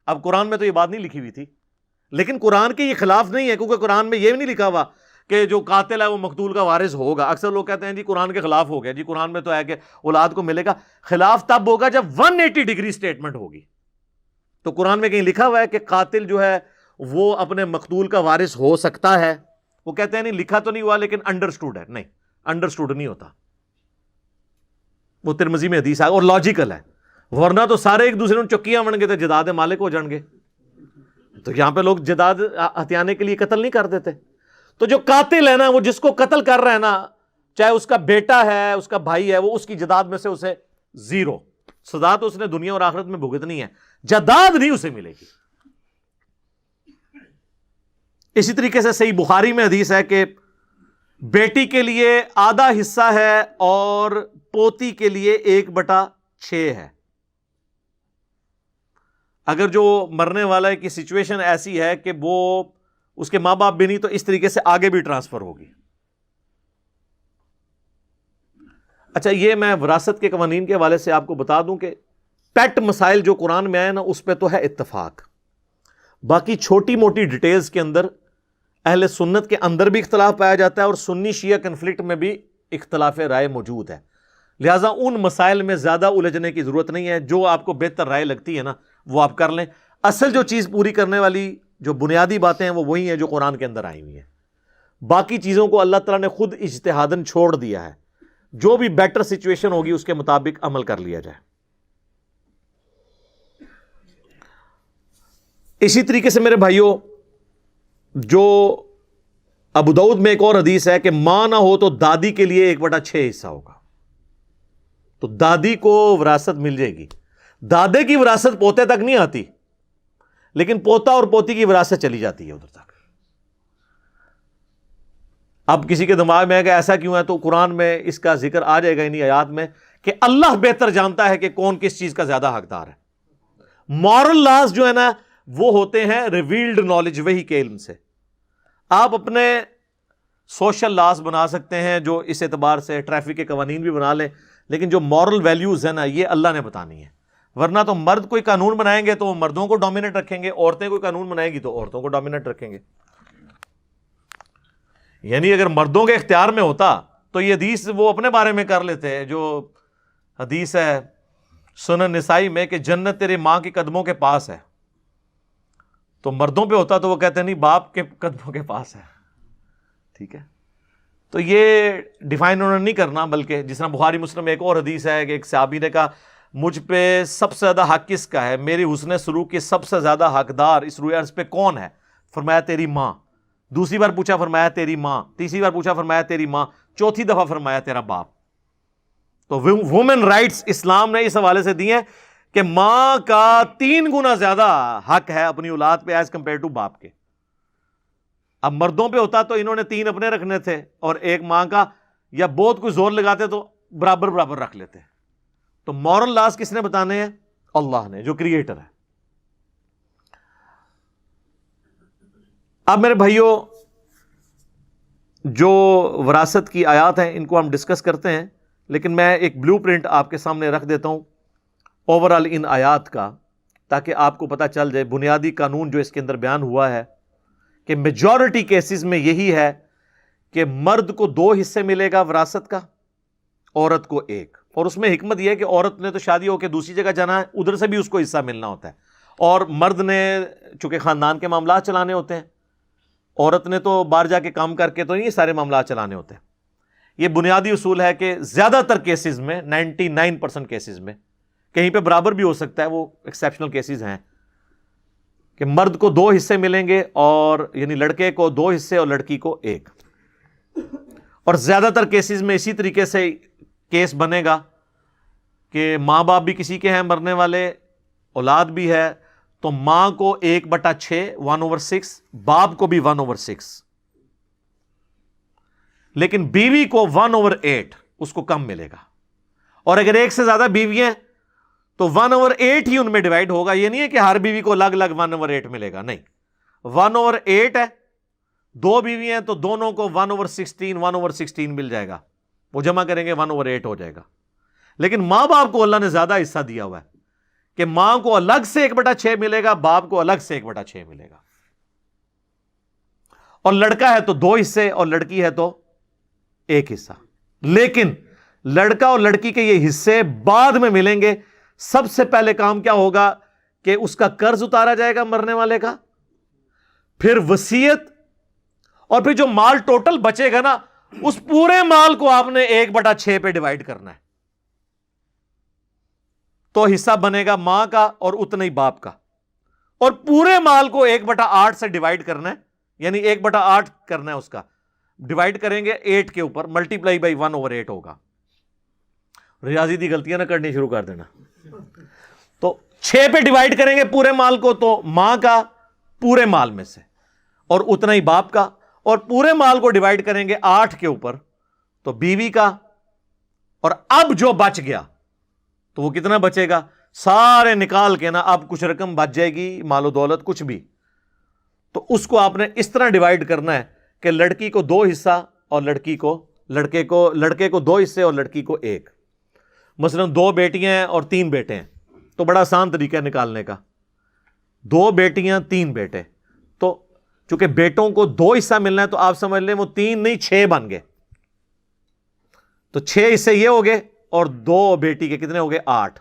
اب قرآن میں تو یہ بات نہیں لکھی ہوئی تھی لیکن قرآن کے یہ خلاف نہیں ہے، کیونکہ قرآن میں یہ بھی نہیں لکھا ہوا کہ جو قاتل ہے وہ مقتول کا وارث ہوگا. اکثر لوگ کہتے ہیں جی قرآن کے خلاف ہو گیا، جی قرآن میں تو ہے کہ اولاد کو ملے گا. خلاف تب ہوگا جب 180 ڈگری سٹیٹمنٹ ہوگی. تو قرآن میں کہیں لکھا ہوا ہے کہ قاتل جو ہے وہ اپنے مقتول کا وارث ہو سکتا ہے. وہ کہتے ہیں نہیں لکھا تو نہیں ہوا لیکن انڈرسٹوڈ ہے. نہیں، انڈرسٹوڈ نہیں ہوتا. وہ ترمذی میں حدیث ہے اور لاجیکل ہے، ورنہ تو سارے ایک دوسرے کو چکیاں بن گے تو جائیداد مالک ہو جان گے. تو یہاں پہ لوگ جائیداد ہتھیانے کے لیے قتل نہیں کر دیتے. تو جو قاتل ہے نا، وہ جس کو قتل کر رہا ہے نا، چاہے اس کا بیٹا ہے، اس کا بھائی ہے، وہ اس کی جائیداد میں سے اسے 0 سزا تو اس نے دنیا اور آخرت میں بھگتنی ہے، جائیداد نہیں اسے ملے گی. اسی طریقے سے صحیح بخاری میں حدیث ہے کہ بیٹی کے لیے آدھا حصہ ہے اور پوتی کے لیے 1/6 ہے. اگر جو مرنے والے کی سچویشن ایسی ہے کہ وہ اس کے ماں باپ بھی نہیں تو اس طریقے سے آگے بھی ٹرانسفر ہوگی. اچھا، یہ میں وراثت کے قوانین کے حوالے سے آپ کو بتا دوں کہ پیٹ مسائل جو قرآن میں آئے نا اس پہ تو ہے اتفاق. باقی چھوٹی موٹی ڈیٹیلز کے اندر اہل سنت کے اندر بھی اختلاف پایا جاتا ہے اور سنی شیعہ کنفلکٹ میں بھی اختلاف رائے موجود ہے. لہٰذا ان مسائل میں زیادہ الجھنے کی ضرورت نہیں ہے. جو آپ کو بہتر رائے لگتی ہے نا وہ آپ کر لیں. اصل جو چیز پوری کرنے والی جو بنیادی باتیں ہیں وہ وہی ہیں جو قرآن کے اندر آئی ہوئی ہیں. باقی چیزوں کو اللہ تعالیٰ نے خود اجتہاداً چھوڑ دیا ہے. جو بھی بیٹر سچویشن ہوگی اس کے مطابق عمل کر لیا جائے. اسی طریقے سے میرے بھائیوں، جو ابو داؤد میں ایک اور حدیث ہے کہ ماں نہ ہو تو دادی کے لیے 1/6 حصہ ہوگا. تو دادی کو وراثت مل جائے گی. دادے کی وراثت پوتے تک نہیں آتی, لیکن پوتا اور پوتی کی وراثت چلی جاتی ہے ادھر تک. اب کسی کے دماغ میں ہے کہ ایسا کیوں ہے, تو قرآن میں اس کا ذکر آ جائے گا انہی آیات میں کہ اللہ بہتر جانتا ہے کہ کون کس چیز کا زیادہ حقدار ہے. مورل لاز جو ہے نا وہ ہوتے ہیں ریویلڈ نالج, وہی کے علم سے. آپ اپنے سوشل لاز بنا سکتے ہیں جو اس اعتبار سے ٹریفک کے قوانین بھی بنا لیں, لیکن جو مورل ویلیوز ہیں نا یہ اللہ نے بتانی ہے. ورنہ تو مرد کوئی قانون بنائیں گے تو وہ مردوں کو ڈومینیٹ رکھیں گے, عورتیں کوئی قانون بنائیں گی تو عورتوں کو ڈومینیٹ رکھیں گے. یعنی اگر مردوں کے اختیار میں ہوتا تو یہ حدیث وہ اپنے بارے میں کر لیتے ہیں, جو حدیث ہے سنن نسائی میں کہ جنت تیری ماں کے قدموں کے پاس ہے. تو مردوں پہ ہوتا تو وہ کہتے ہیں نہیں باپ کے قدموں کے پاس ہے. ٹھیک ہے, تو یہ ڈیفائن انہوں نے نہیں کرنا, بلکہ جس طرح بخاری مسلم میں ایک اور حدیث ہے کہ ایک صحابی نے کہا مجھ پہ سب سے زیادہ حق کس کا ہے, میری حسن سلوک کے سب سے زیادہ حقدار اس روئے عرض پہ کون ہے؟ فرمایا تیری ماں. دوسری بار پوچھا فرمایا تیری ماں. تیسری بار پوچھا فرمایا تیری ماں. چوتھی دفعہ فرمایا تیرا باپ. تو وومن رائٹس اسلام نے اس حوالے سے دی ہیں کہ ماں کا 3 گنا زیادہ حق ہے اپنی اولاد پہ ایز کمپیئر ٹو باپ کے. اب مردوں پہ ہوتا تو انہوں نے 3 اپنے رکھنے تھے اور 1 ماں کا, یا بہت کوئی زور لگاتے تو برابر برابر رکھ لیتے. تو مورل لاز کس نے بتانے ہیں؟ اللہ نے, جو کریٹر ہے. اب میرے بھائیوں جو وراثت کی آیات ہیں ان کو ہم ڈسکس کرتے ہیں, لیکن میں ایک بلو پرنٹ آپ کے سامنے رکھ دیتا ہوں اوورال ان آیات کا, تاکہ آپ کو پتہ چل جائے بنیادی قانون جو اس کے اندر بیان ہوا ہے کہ میجورٹی کیسز میں یہی ہے کہ مرد کو 2 حصے ملے گا وراثت کا, عورت کو 1. اور اس میں حکمت یہ ہے کہ عورت نے تو شادی ہو کے دوسری جگہ جانا ہے, ادھر سے بھی اس کو حصہ ملنا ہوتا ہے, اور مرد نے چونکہ خاندان کے معاملات چلانے ہوتے ہیں, عورت نے تو باہر جا کے کام کر کے تو نہیں سارے معاملات چلانے ہوتے ہیں. یہ بنیادی اصول ہے کہ زیادہ تر کیسز میں 99% کیسز میں کہیں پہ برابر بھی ہو سکتا ہے, وہ ایکسیپشنل کیسز ہیں کہ مرد کو 2 حصے ملیں گے, اور یعنی لڑکے کو 2 حصے اور لڑکی کو 1. اور زیادہ تر کیسز میں اسی طریقے سے کیس بنے گا کہ ماں باپ بھی کسی کے ہیں مرنے والے, اولاد بھی ہے, تو ماں کو 1/6 1/6, باپ کو بھی 1/6, لیکن بیوی کو 1/8 اس کو کم ملے گا. اور اگر 1 سے زیادہ بیوی ہیں تو 1/8 ہی ان میں ڈیوائڈ ہوگا. یہ نہیں ہے کہ ہر بیوی کو الگ الگ 1/8 ملے گا, نہیں, 1/8 ہے. 2 بیوی ہیں تو دونوں کو 1/16 مل جائے گا, وہ جمع کریں گے 1/8 ہو جائے گا. لیکن ماں باپ کو اللہ نے زیادہ حصہ دیا ہوا ہے کہ ماں کو الگ سے 1/6 ملے گا, باپ کو الگ سے 1/6 ملے گا. اور لڑکا ہے تو 2 حصے اور لڑکی ہے تو 1 حصہ. لیکن لڑکا اور لڑکی کے یہ حصے بعد میں ملیں گے. سب سے پہلے کام کیا ہوگا کہ اس کا قرض اتارا جائے گا مرنے والے کا, پھر وصیت, اور پھر جو مال ٹوٹل بچے گا نا اس پورے مال کو آپ نے 1/6 پہ ڈیوائڈ کرنا ہے. تو حصہ بنے گا ماں کا اور اتنا ہی باپ کا, اور پورے مال کو 1/8 سے ڈیوائڈ کرنا ہے, یعنی 1/8 کرنا ہے اس کا, ڈیوائڈ کریں گے 8 کے اوپر, ملٹیپلائی بائی 1/8 ہوگا. ریاضی دی غلطیاں نہ کرنی شروع کر دینا. تو 6 پہ ڈیوائڈ کریں گے پورے مال کو, تو ماں کا پورے مال میں سے اور اتنا ہی باپ کا, اور پورے مال کو ڈیوائڈ کریں گے 8 کے اوپر تو بیوی کا, اور اب جو بچ گیا تو وہ کتنا بچے گا, سارے نکال کے نا, اب کچھ رقم بچ جائے گی, مال و دولت کچھ بھی, تو اس کو آپ نے اس طرح ڈیوائڈ کرنا ہے کہ لڑکی کو 2 حصہ اور لڑکے کو 2 حصے اور لڑکی کو 1. مثلا 2 بیٹیاں ہیں اور 3 بیٹے ہیں, تو بڑا آسان طریقہ ہے نکالنے کا, 2 بیٹیاں 3 بیٹے, تو چونکہ بیٹوں کو 2 حصہ ملنا ہے تو آپ سمجھ لیں وہ 3 نہیں 6 بن گئے, تو 6 حصے یہ ہو گئے, اور 2 بیٹی کے کتنے ہو گئے 8.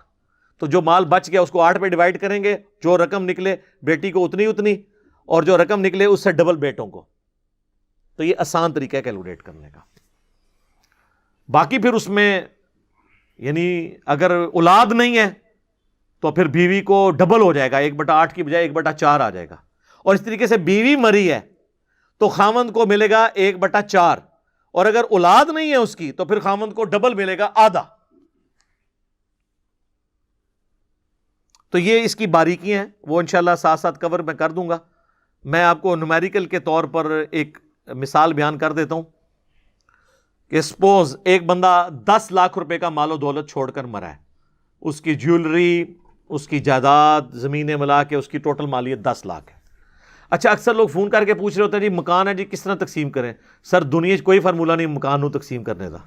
تو جو مال بچ گیا اس کو 8 پہ ڈیوائڈ کریں گے, جو رقم نکلے بیٹی کو اتنی, اور جو رقم نکلے اس سے ڈبل بیٹوں کو. تو یہ آسان طریقہ ہے کیلکولیٹ کرنے کا. باقی پھر اس میں یعنی اگر اولاد نہیں ہے تو پھر بیوی کو ڈبل ہو جائے گا, 1/8 کی بجائے 1/4 آ جائے گا. اور اس طریقے سے بیوی مری ہے تو خاوند کو ملے گا 1/4، اور اگر اولاد نہیں ہے اس کی تو پھر خاوند کو ڈبل ملے گا، آدھا۔ تو یہ اس کی باریکی ہیں، وہ انشاءاللہ ساتھ ساتھ کور میں کر دوں گا۔ میں آپ کو نومیریکل کے طور پر ایک مثال بیان کر دیتا ہوں کہ سپوز ایک بندہ 10 لاکھ روپے کا مال و دولت چھوڑ کر مرا ہے، اس کی جیولری، اس کی جائیداد، زمینیں ملا کے اس کی ٹوٹل مالیت 10 لاکھ ہے۔ اچھا، اکثر لوگ فون کر کے پوچھ رہے ہوتے ہیں جی مکان ہے جی کس طرح تقسیم کریں؟ سر دنیا کوئی فارمولہ نہیں مکان نو تقسیم کرنے دا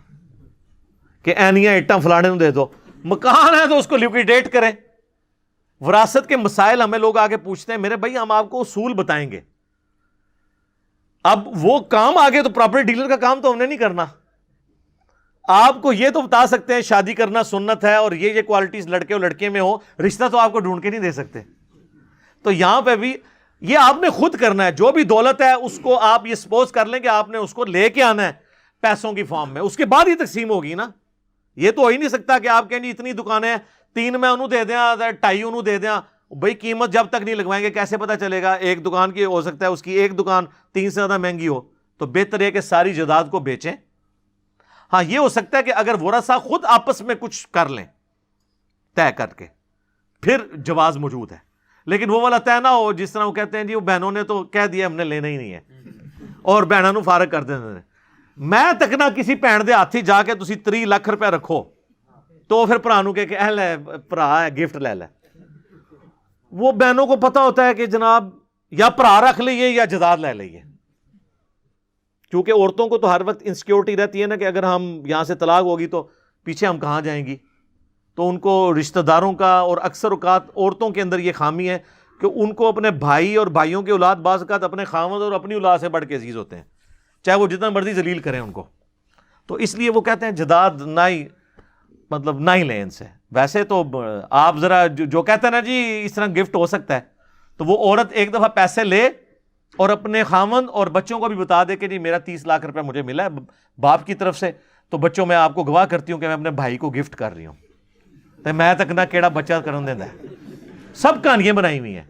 کہ اینیاں اٹاں فلانے نو دے دو، مکان ہے تو اس کو لیکویڈیٹ کریں۔ وراثت کے مسائل ہمیں لوگ آگے پوچھتے ہیں، میرے بھائی ہم آپ کو اصول بتائیں گے، اب وہ کام آگے تو پراپرٹی ڈیلر کا کام تو ہم نے نہیں کرنا۔ آپ کو یہ تو بتا سکتے ہیں شادی کرنا سنت ہے اور یہ کوالٹیز لڑکے اور لڑکے میں ہو، رشتہ تو آپ کو ڈھونڈ کے نہیں دے سکتے۔ تو یہاں پہ بھی یہ آپ نے خود کرنا ہے، جو بھی دولت ہے اس کو آپ یہ سپوز کر لیں کہ آپ نے اس کو لے کے آنا ہے پیسوں کی فارم میں، اس کے بعد ہی تقسیم ہوگی نا۔ یہ تو ہو ہی نہیں سکتا کہ آپ کہیں جی اتنی دکانیں 3 میں انہوں دے دیا 2.5 انہوں دے دیا، بھائی قیمت جب تک نہیں لگوائیں گے کیسے پتہ چلے گا؟ ایک دکان کی ہو سکتا ہے اس کی ایک دکان 3 سے زیادہ مہنگی ہو، تو بہتر ہے کہ ساری جائیداد کو بیچیں۔ ہاں یہ ہو سکتا ہے کہ اگر ورثہ خود آپس میں کچھ کر لیں طے کر کے، پھر جواز موجود ہے، لیکن وہ والا طے نہ ہو جس طرح وہ کہتے ہیں جی وہ بہنوں نے تو کہہ دیا ہم نے لینا ہی نہیں ہے اور بہنوں نو فارغ کر دیں۔ میں تک نہ کسی بھن دے ہاتھ جا کے تسی 3 لاکھ روپے رکھو تو پھر بھرا نو کہ اے لے بھرا ہے گفٹ لے لے۔ وہ بہنوں کو پتہ ہوتا ہے کہ جناب یا بھرا رکھ لئیے یا جائیداد لے لئیے، کیونکہ عورتوں کو تو ہر وقت انسیکیورٹی رہتی ہے نا کہ اگر ہم یہاں سے طلاق ہوگی تو پیچھے ہم کہاں جائیں گی۔ تو ان کو رشتہ داروں کا، اور اکثر اوقات عورتوں کے اندر یہ خامی ہے کہ ان کو اپنے بھائی اور بھائیوں کی اولاد بعض اوقات اپنے خاوند اور اپنی اولاد سے بڑھ کے عزیز ہوتے ہیں، چاہے وہ جتنا مرضی ذلیل کریں ان کو۔ تو اس لیے وہ کہتے ہیں جائیداد نہ ہی لیں ان سے۔ ویسے تو آپ ذرا جو کہتے ہیں نا جی اس طرح گفٹ ہو سکتا ہے، تو وہ عورت ایک دفعہ پیسے لے اور اپنے خاوند اور بچوں کو بھی بتا دے کہ جی میرا 30 لاکھ روپے مجھے ملا ہے باپ کی طرف سے، تو بچوں میں آپ کو گواہ کرتی ہوں کہ میں اپنے بھائی کو گفٹ کر رہی ہوں، تو میں تک نہ کیڑا بچہ کرن دینا ہے۔ سب کہانیاں بنائی ہوئی ہیں،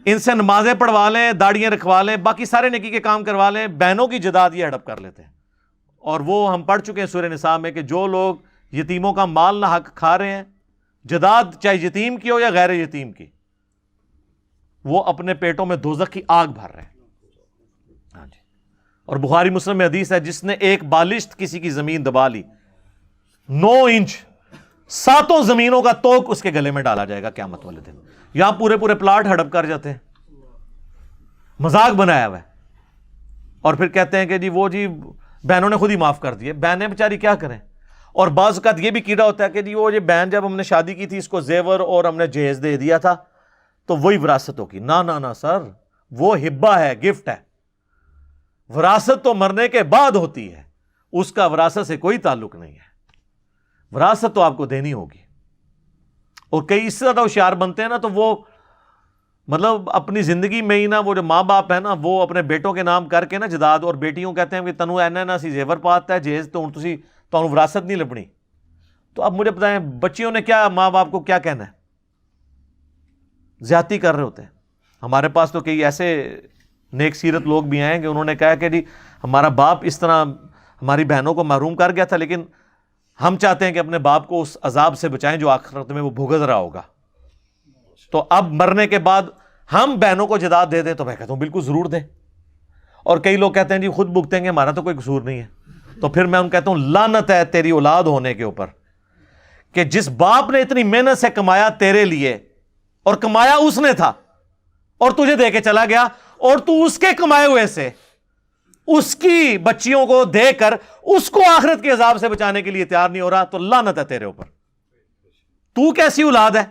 ان سے نمازیں پڑھوا لیں، داڑیاں رکھوا لیں، باقی سارے نیکی کے کام کروا لیں، بہنوں کی جائیداد یہ ہڑپ کر لیتے ہیں۔ اور وہ ہم پڑھ چکے ہیں سورہ نساء میں کہ جو لوگ یتیموں کا مال نہ حق کھا رہے ہیں، جائیداد چاہے یتیم کی ہو یا غیر یتیم کی، وہ اپنے پیٹوں میں دوزخ کی آگ بھر رہے ہیں۔ ہاں جی، اور بخاری مسلم میں حدیث ہے جس نے ایک بالشت کسی کی زمین دبا لی 9 انچ، 7 زمینوں کا توق اس کے گلے میں ڈالا جائے گا قیامت والے دن۔ یہاں پورے پلاٹ ہڑپ کر جاتے ہیں، مذاق بنایا ہوا ہے، اور پھر کہتے ہیں کہ جی وہ جی بہنوں نے خود ہی معاف کر دیے۔ بہنیں بیچاری کیا کریں؟ اور بعض اوقات یہ بھی کیڑا ہوتا ہے کہ جی وہ یہ بہن جب ہم نے شادی کی تھی اس کو زیور اور ہم نے جہیز دے دیا تھا تو وہی وراثت ہوگی۔ نہ سر، وہ ہبہ ہے، گفٹ ہے۔ وراثت تو مرنے کے بعد ہوتی ہے، اس کا وراثت سے کوئی تعلق نہیں ہے، وراثت تو آپ کو دینی ہوگی۔ اور کئی اس سے زیادہ ہوشیار بنتے ہیں نا تو وہ مطلب اپنی زندگی میں ہی نا وہ جو ماں باپ ہے نا وہ اپنے بیٹوں کے نام کر کے نا جائیداد، اور بیٹیوں کہتے ہیں کہ تنو اینا نا سی زیور پاتا ہے جہیز تو تسی تو وراثت نہیں لبنی۔ تو اب مجھے بتائیں بچیوں نے کیا ماں باپ کو کیا کہنا ہے؟ زیادتی کر رہے ہوتے ہیں۔ ہمارے پاس تو کئی ایسے نیک سیرت لوگ بھی آئے کہ انہوں نے کہا کہ جی ہمارا باپ اس طرح ہماری بہنوں کو محروم کر گیا تھا، لیکن ہم چاہتے ہیں کہ اپنے باپ کو اس عذاب سے بچائیں جو آخرت میں وہ بھگت رہا ہوگا، تو اب مرنے کے بعد ہم بہنوں کو جائیداد دے دیں۔ تو میں کہتا ہوں بالکل ضرور دیں۔ اور کئی لوگ کہتے ہیں جی خود بھگتیں گے، ہمارا تو کوئی قصور نہیں ہے۔ تو پھر میں ان کہتا ہوں لعنت ہے تیری اولاد ہونے کے اوپر کہ جس باپ نے اتنی محنت سے کمایا تیرے لیے، اور کمایا اس نے تھا اور تجھے دے کے چلا گیا، اور تو اس کے کمائے ہوئے سے اس کی بچیوں کو دے کر اس کو آخرت کے عذاب سے بچانے کے لیے تیار نہیں ہو رہا، تو لعنت ہے تیرے اوپر۔ تو کیسی اولاد ہے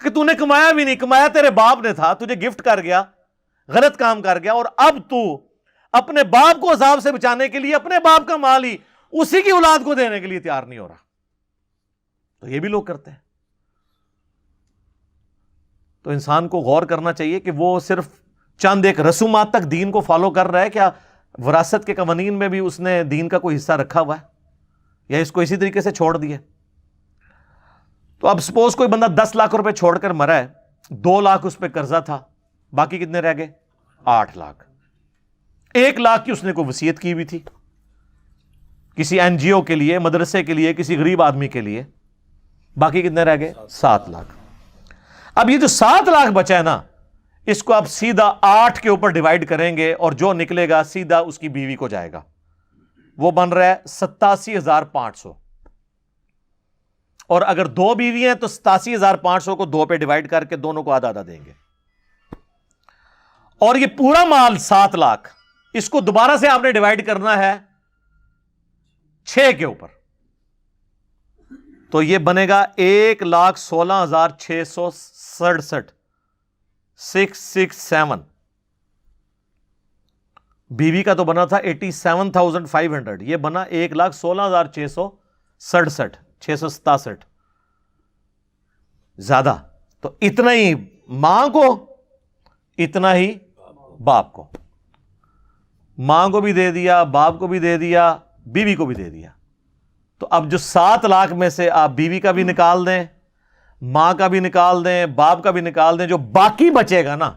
کہ تو نے کمایا بھی نہیں، کمایا تیرے باپ نے تھا، تجھے گفٹ کر گیا، غلط کام کر گیا، اور اب تو اپنے باپ کو عذاب سے بچانے کے لیے اپنے باپ کا مال ہی اسی کی اولاد کو دینے کے لیے تیار نہیں ہو رہا۔ تو یہ بھی لوگ کرتے ہیں۔ تو انسان کو غور کرنا چاہیے کہ وہ صرف چند ایک رسومات تک دین کو فالو کر رہا ہے، کیا وراثت کے قوانین میں بھی اس نے دین کا کوئی حصہ رکھا ہوا ہے، یا اس کو اسی طریقے سے چھوڑ دیا؟ تو اب سپوز کوئی بندہ 10 لاکھ روپے چھوڑ کر مرا ہے، 2 لاکھ اس پہ قرضہ تھا، باقی کتنے رہ گئے؟ 8 لاکھ۔ 1,00,000 کی اس نے کوئی وصیت کی ہوئی تھی کسی این جی او کے لیے, مدرسے کے لیے, کسی غریب آدمی کے لیے. باقی کتنے رہ گئے؟ 7,00,000. اب یہ جو 7,00,000 بچا ہے نا, اس کو آپ سیدھا 8 کے اوپر ڈیوائڈ کریں گے اور جو نکلے گا سیدھا اس کی بیوی کو جائے گا. وہ بن رہا ہے 87,500. اور اگر 2 بیوی ہیں تو 87,500 کو 2 پہ ڈیوائڈ کر کے دونوں کو آدھا آدھا دیں گے. اور یہ پورا مال 7,00,000 اس کو دوبارہ سے آپ نے ڈیوائڈ کرنا ہے 6 کے اوپر, تو یہ بنے گا 1,16,667. 667. بیوی کا تو بنا تھا 87,500, یہ بنا 1,16,667. 667 زیادہ. تو اتنا ہی ماں کو, اتنا ہی باپ کو. ماں کو بھی دے دیا, باپ کو بھی دے دیا, بیوی کو بھی دے دیا. تو اب جو 7,00,000 میں سے آپ بیوی کا بھی نکال دیں, ماں کا بھی نکال دیں, باپ کا بھی نکال دیں, جو باقی بچے گا نا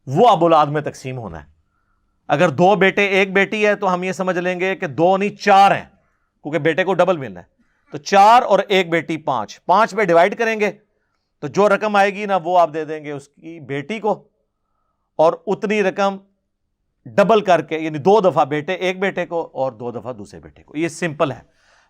وہ اب اولاد میں تقسیم ہونا ہے. اگر 2 بیٹے 1 بیٹی ہے تو ہم یہ سمجھ لیں گے کہ 2 نہیں 4 ہیں, کیونکہ بیٹے کو ڈبل ملنا ہے. تو 4 اور 1 بیٹی 5. 5 پہ ڈیوائڈ کریں گے تو جو رقم آئے گی نا وہ آپ دے دیں گے اس کی بیٹی کو, اور اتنی رقم ڈبل کر کے, یعنی 2 دفعہ بیٹے 1 بیٹے کو اور 2 دفعہ دوسرے بیٹے کو. یہ سمپل ہے.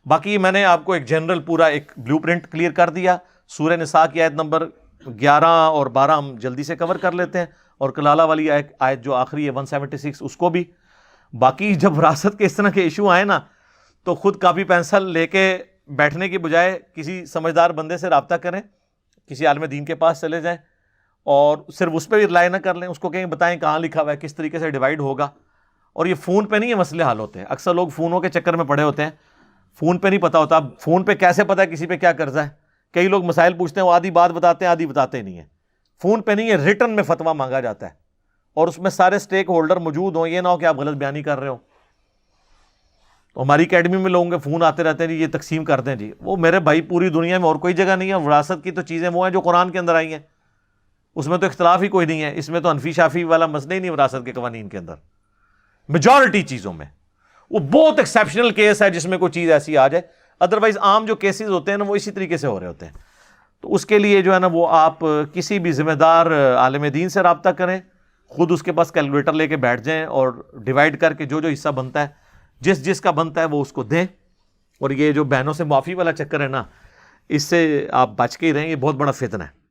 باقی میں نے آپ کو ایک جنرل پورا ایک بلیو پرنٹ کلیئر کر دیا. سورہ نساء کی آیت نمبر 11 اور 12 ہم جلدی سے کور کر لیتے ہیں, اور کلالہ والی آیت جو آخری ہے 176 اس کو بھی. باقی جب وراثت کے اس طرح کے ایشو آئے نا تو خود کاپی پینسل لے کے بیٹھنے کی بجائے کسی سمجھدار بندے سے رابطہ کریں, کسی عالم دین کے پاس چلے جائیں اور صرف اس پہ بھی رلائے نہ کر لیں, اس کو کہیں بتائیں کہاں لکھا ہوا ہے, کس طریقے سے ڈیوائڈ ہوگا. اور یہ فون پہ نہیں یہ مسئلے حل ہوتے ہیں. اکثر لوگ فونوں کے چکر میں پڑے ہوتے ہیں, فون پہ نہیں پتا ہوتا. اب فون پہ کیسے پتا ہے کسی پہ کیا قرضہ ہے؟ کئی لوگ مسائل پوچھتے ہیں, وہ آدھی بات بتاتے ہیں آدھی بتاتے نہیں ہیں. فون پہ نہیں ہے, ریٹن میں فتویٰ مانگا جاتا ہے اور اس میں سارے سٹیک ہولڈر موجود ہوں, یہ نہ ہو کہ آپ غلط بیانی کر رہے ہو. تو ہماری اکیڈمی میں لوگوں کے فون آتے رہتے ہیں جی یہ تقسیم کر دیں جی. وہ میرے بھائی پوری دنیا میں اور کوئی جگہ نہیں ہے. وراثت کی تو چیزیں وہ ہیں جو قرآن کے اندر آئی ہیں, اس میں تو اختلاف ہی کوئی نہیں ہے. اس میں تو حنفی شافی والا مسئلہ ہی نہیں وراثت کے قوانین کے اندر. میجورٹی چیزوں میں وہ بہت ایکسیپشنل کیس ہے جس میں کوئی چیز ایسی آ جائے, ادروائز عام جو کیسز ہوتے ہیں نا وہ اسی طریقے سے ہو رہے ہوتے ہیں. تو اس کے لیے جو ہے نا وہ آپ کسی بھی ذمہ دار عالم دین سے رابطہ کریں, خود اس کے پاس کیلکولیٹر لے کے بیٹھ جائیں اور ڈیوائڈ کر کے جو جو حصہ بنتا ہے جس جس کا بنتا ہے وہ اس کو دیں. اور یہ جو بہنوں سے معافی والا چکر ہے نا, اس سے آپ بچ کے ہی رہیں, یہ بہت بڑا فتنہ ہے.